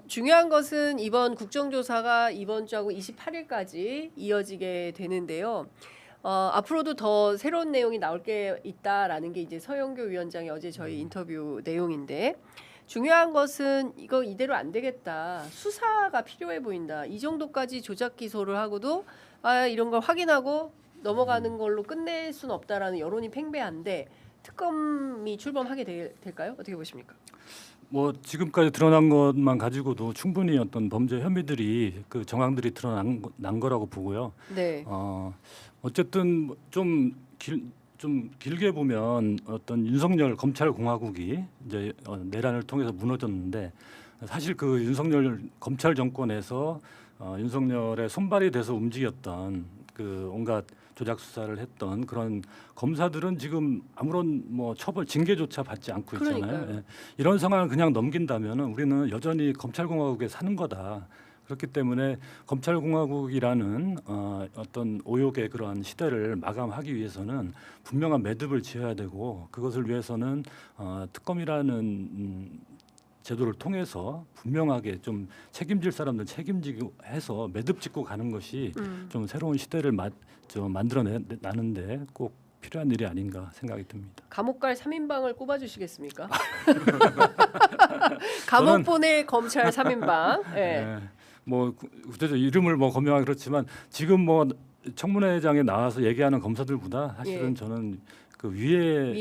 중요한 것은 이번 국정조사가 이번 주하고 28일까지 이어지게 되는데요. 앞으로도 더 새로운 내용이 나올 게 있다라는 게 이제 서영교 위원장의 어제 저희 인터뷰 내용인데, 중요한 것은 이거 이대로 안 되겠다. 수사가 필요해 보인다. 이 정도까지 조작 기소를 하고도 이런 걸 확인하고 넘어가는 걸로 끝낼 수는 없다라는 여론이 팽배한데, 특검이 출범하게 될까요? 어떻게 보십니까? 뭐 지금까지 드러난 것만 가지고도 충분히 어떤 범죄 혐의들이 그 정황들이 드러난 거라고 보고요. 네. 어쨌든 좀 길게 보면 어떤 윤석열 검찰공화국이 이제 내란을 통해서 무너졌는데, 사실 그 윤석열 검찰 정권에서 윤석열의 손발이 돼서 움직였던 그 온갖 조작 수사를 했던 그런 검사들은 지금 아무런 뭐 처벌 징계조차 받지 않고 있잖아요. 그러니까요. 예. 이런 상황을 그냥 넘긴다면은 우리는 여전히 검찰공화국에 사는 거다. 그렇기 때문에 검찰공화국이라는 어떤 오욕의 그러한 시대를 마감하기 위해서는 분명한 매듭을 지어야 되고, 그것을 위해서는 특검이라는 제도를 통해서 분명하게 좀 책임질 사람들 책임지고 해서 매듭 짓고 가는 것이 좀 새로운 시대를 만들어내는데 꼭 필요한 일이 아닌가 생각이 듭니다. 감옥 갈 3인방을 꼽아주시겠습니까? 감옥 보낼 검찰 3인방. 네. 네. 뭐 구체적 이름을 뭐 거명하기 그렇지만 지금 뭐 청문회장에 나와서 얘기하는 검사들보다 사실은 예. 저는 그 위에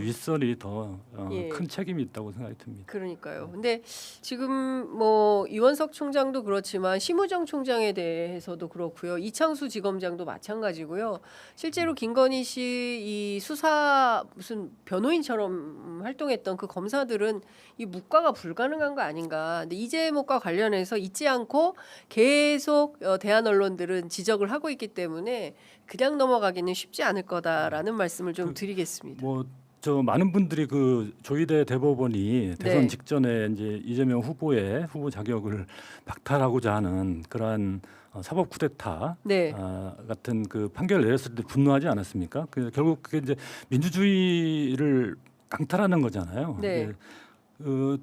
윗선이 더 예. 큰 책임이 있다고 생각이 듭니다. 그러니까요. 근데 지금 뭐 이원석 총장도 그렇지만 심우정 총장에 대해서도 그렇고요. 이창수 지검장도 마찬가지고요. 실제로 김건희 씨 이 수사 무슨 변호인처럼 활동했던 그 검사들은 이 묵과가 불가능한 거 아닌가. 근데 이 제목과 관련해서 잊지 않고 계속 대한 언론들은 지적을 하고 있기 때문에 그냥 넘어가기는 쉽지 않을 거다라는 말씀을 좀 드리겠습니다. 뭐 저 많은 분들이 그 조희대 대법원이 대선 네. 직전에 이제 이재명 후보의 후보 자격을 박탈하고자 하는 그러한 사법 쿠데타 네. 같은 그 판결을 내렸을 때 분노하지 않았습니까? 그 결국 그게 이제 민주주의를 강탈하는 거잖아요. 네.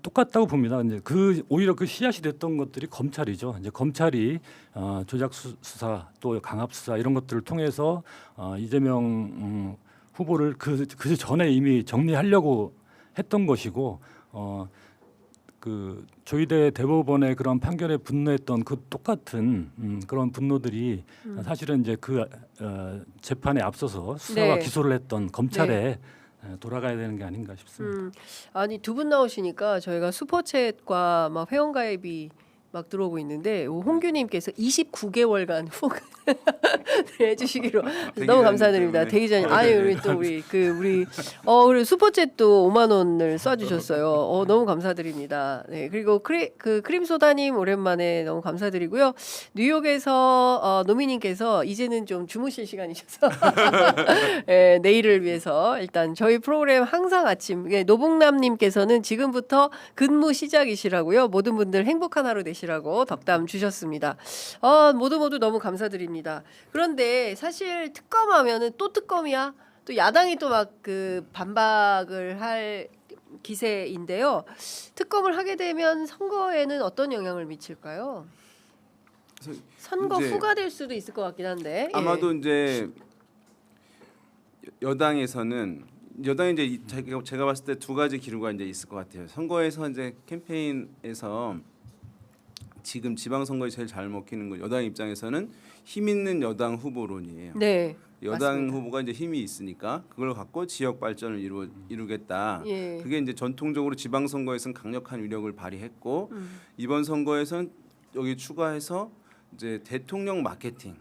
똑같다고 봅니다. 이제 오히려 그 씨앗이 됐던 것들이 검찰이죠. 이제 검찰이 조작 수사 또 강압 수사 이런 것들을 통해서 이재명 후보를 그 전에 이미 정리하려고 했던 것이고, 그 조희대 대법원의 그런 판결에 분노했던 그 똑같은 그런 분노들이 사실은 이제 그 재판에 앞서서 수사와 네. 기소를 했던 검찰에 돌아가야 되는 게 아닌가 싶습니다. 아니 두 분 나오시니까 저희가 슈퍼챗과 막 회원가입이 막 들어오고 있는데 홍규님께서 29개월간 후원을 해주시기로 너무 감사드립니다. 대기자님, 아니 우리 그리고 슈퍼챗도 5만 원을 쏴주셨어요. 너무 감사드립니다. 네, 그리고 크림소다님 오랜만에 너무 감사드리고요. 뉴욕에서 노미님께서 이제는 좀 주무실 시간이셔서 네, 내일을 위해서 일단 저희 프로그램 항상 아침 노봉남님께서는 지금부터 근무 시작이시라고요. 모든 분들 행복한 하루 되시라고 덕담 주셨습니다. 모두 너무 감사드립니다. 그런데 사실 특검하면은 또 특검이야. 또 야당이 또 막 그 반박을 할 기세인데요. 특검을 하게 되면 선거에는 어떤 영향을 미칠까요? 선거 이제 후가 될 수도 있을 것 같긴 한데. 아마도 이제 여당이 이제 제가 봤을 때 두 가지 기류가 이제 있을 것 같아요. 선거에서 이제 캠페인에서 지금 지방선거에 제일 잘 먹히는 건 여당 입장에서는 힘 있는 여당 후보론이에요. 네. 여당 맞습니다. 후보가 이제 힘이 있으니까 그걸 갖고 지역 발전을 이루겠다. 예. 그게 이제 전통적으로 지방선거에서는 강력한 위력을 발휘했고 이번 선거에서는 여기 추가해서 이제 대통령 마케팅,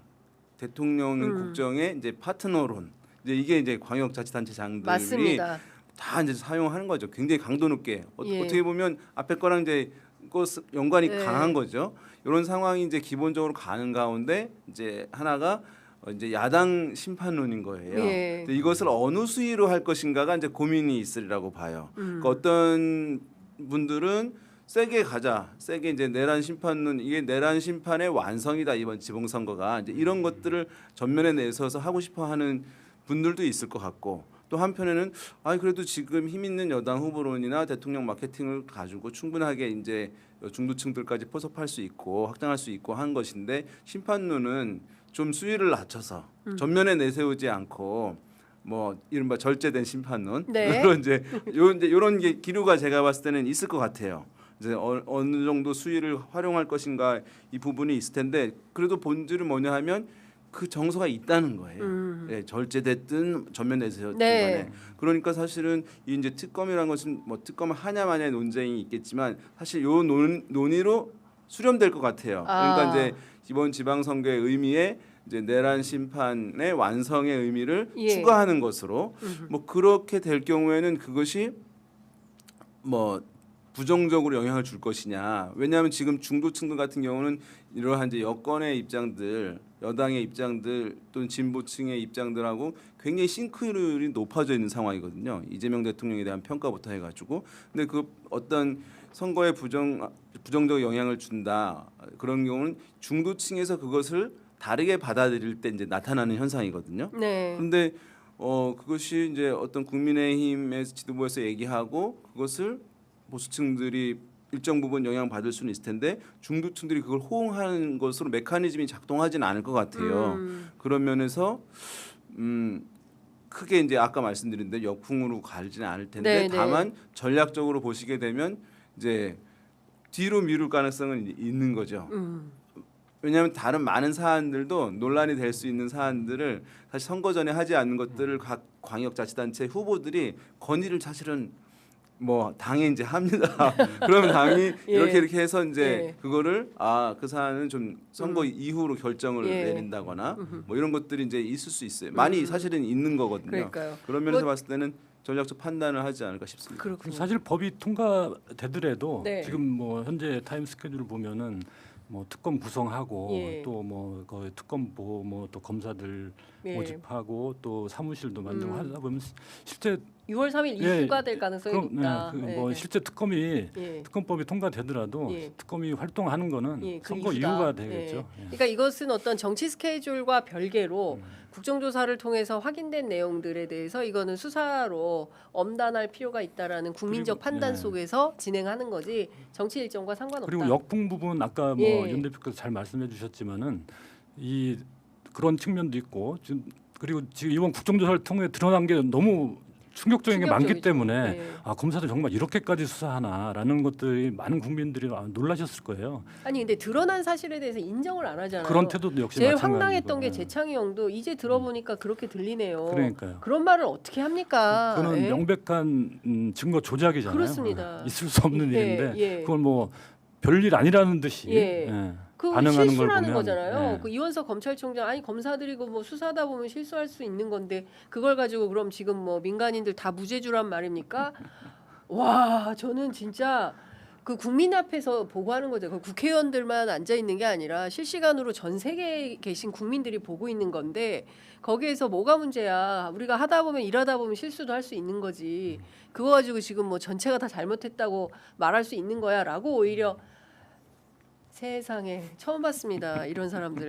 대통령 국정의 이제 파트너론, 이게 이제 광역자치단체장들이 맞습니다. 다 이제 사용하는 거죠. 굉장히 강도 높게 예. 어떻게 보면 앞에 거랑 이제 연관이 네. 강한 거죠. 이런 상황이 이제 기본적으로 가는 가운데 이제 하나가 이제 야당 심판론인 거예요. 예. 근데 이것을 어느 수위로 할 것인가가 이제 고민이 있으리라고 봐요. 그러니까 어떤 분들은 세게 가자, 세게 이제 내란 심판론, 이게 내란 심판의 완성이다 이번 지방선거가, 이제 이런 것들을 전면에 내서서 하고 싶어하는 분들도 있을 것 같고, 또 한편에는 그래도 지금 힘 있는 여당 후보론이나 대통령 마케팅을 가지고 충분하게 이제 중도층들까지 포섭할 수 있고 확장할 수 있고 한 것인데 심판론은 좀 수위를 낮춰서 전면에 내세우지 않고 뭐 이른바 절제된 심판론 네. 그런 이제 요런 게 기류가 제가 봤을 때는 있을 것 같아요. 이제 어느 정도 수위를 활용할 것인가 이 부분이 있을 텐데 그래도 본질은 뭐냐 하면 그 정서가 있다는 거예요. 예, 절제됐든 전면 내세웠든 네. 간에. 그러니까 사실은 이 이제 특검이라는 것은 뭐 특검을 하냐 마냐의 논쟁이 있겠지만 사실 요 논의로 수렴될 것 같아요. 그러니까 이제 이번 지방선거의 의미에 이제 내란 심판의 완성의 의미를 예. 추가하는 것으로 뭐 그렇게 될 경우에는 그것이 뭐 부정적으로 영향을 줄 것이냐. 왜냐하면 지금 중도층들 같은 경우는 이러한 이제 여권의 입장들, 여당의 입장들 또는 진보층의 입장들하고 굉장히 싱크율이 높아져 있는 상황이거든요. 이재명 대통령에 대한 평가부터 해가지고. 근데 그 어떤 선거에 부정적 영향을 준다 그런 경우는 중도층에서 그것을 다르게 받아들일 때 이제 나타나는 현상이거든요. 네. 그런데 그것이 이제 어떤 국민의힘의 지도부에서 얘기하고 그것을 보수층들이 일정 부분 영향 받을 수는 있을 텐데 중도층들이 그걸 호응하는 것으로 메커니즘이 작동하지는 않을 것 같아요. 그런 면에서 크게 이제 아까 말씀드린 대로 역풍으로 가지는 않을 텐데 네, 네. 다만 전략적으로 보시게 되면 이제 뒤로 미룰 가능성은 있는 거죠. 왜냐하면 다른 많은 사안들도 논란이 될 수 있는 사안들을 사실 선거 전에 하지 않는 것들을 각 광역자치단체 후보들이 건의를 사실은 뭐 당에 이제 합니다. 그러면 당이 예. 이렇게 해서 이제 예. 그거를 그 사안은 좀 선거 이후로 결정을 예. 내린다거나 뭐 이런 것들이 이제 있을 수 있어요. 많이 사실은 있는 거거든요. 그러니까요. 그런 면에서 봤을 때는 전략적 판단을 하지 않을까 싶습니다. 그렇군요. 사실 법이 통과되더라도 네. 지금 뭐 현재 타임 스케줄을 보면은 뭐 특검 구성하고 예. 또 뭐 그 특검 보고 뭐 또 검사들 예. 모집하고 또 사무실도 만들고 하다 보면 실제 6월 3일 예. 이슈가 될 가능성이 높다. 뭐 실제 특검이 예. 특검법이 통과되더라도 예. 특검이 활동하는 거는 예, 그 선거 이유다. 이유가 되겠죠. 예. 예. 그러니까 이것은 어떤 정치 스케줄과 별개로 국정조사를 통해서 확인된 내용들에 대해서 이거는 수사로 엄단할 필요가 있다라는 국민적 그리고, 판단 예. 속에서 진행하는 거지 정치 일정과 상관없다. 그리고 역풍 부분 아까 뭐 예. 윤 대표께서 잘 말씀해 주셨지만은 이 그런 측면도 있고 지금 그리고 지금 이번 국정조사를 통해 드러난 게 너무 충격적인 게 많기 충격적이죠. 때문에 예. 검사들 정말 이렇게까지 수사하나라는 것들이 많은 국민들이 놀라셨을 거예요. 아니 근데 드러난 사실에 대해서 인정을 안 하잖아요. 그런 태도도 역시 제일 마찬가지고. 황당했던 게 예. 재창희 형도 이제 들어보니까 그렇게 들리네요. 그러니까요. 그런 말을 어떻게 합니까? 그거는 예? 명백한 증거 조작이잖아요. 그렇습니다. 있을 수 없는 예, 일인데 예. 그걸 뭐 별일 아니라는 듯이 예. 그 반응하는 걸 실수라는 보면 거잖아요. 예. 그 이원석 검찰총장 아니 검사들이고 뭐 수사하다 보면 실수할 수 있는 건데 그걸 가지고 그럼 지금 뭐 민간인들 다 무죄주란 말입니까? 와 저는 진짜 그 국민 앞에서 보고하는 거죠. 그 국회의원들만 앉아 있는 게 아니라 실시간으로 전 세계에 계신 국민들이 보고 있는 건데 거기에서 뭐가 문제야? 우리가 하다 보면 일하다 보면 실수도 할 수 있는 거지. 그거 가지고 지금 뭐 전체가 다 잘못했다고 말할 수 있는 거야라고 오히려 세상에 처음 봤습니다. 이런 사람들.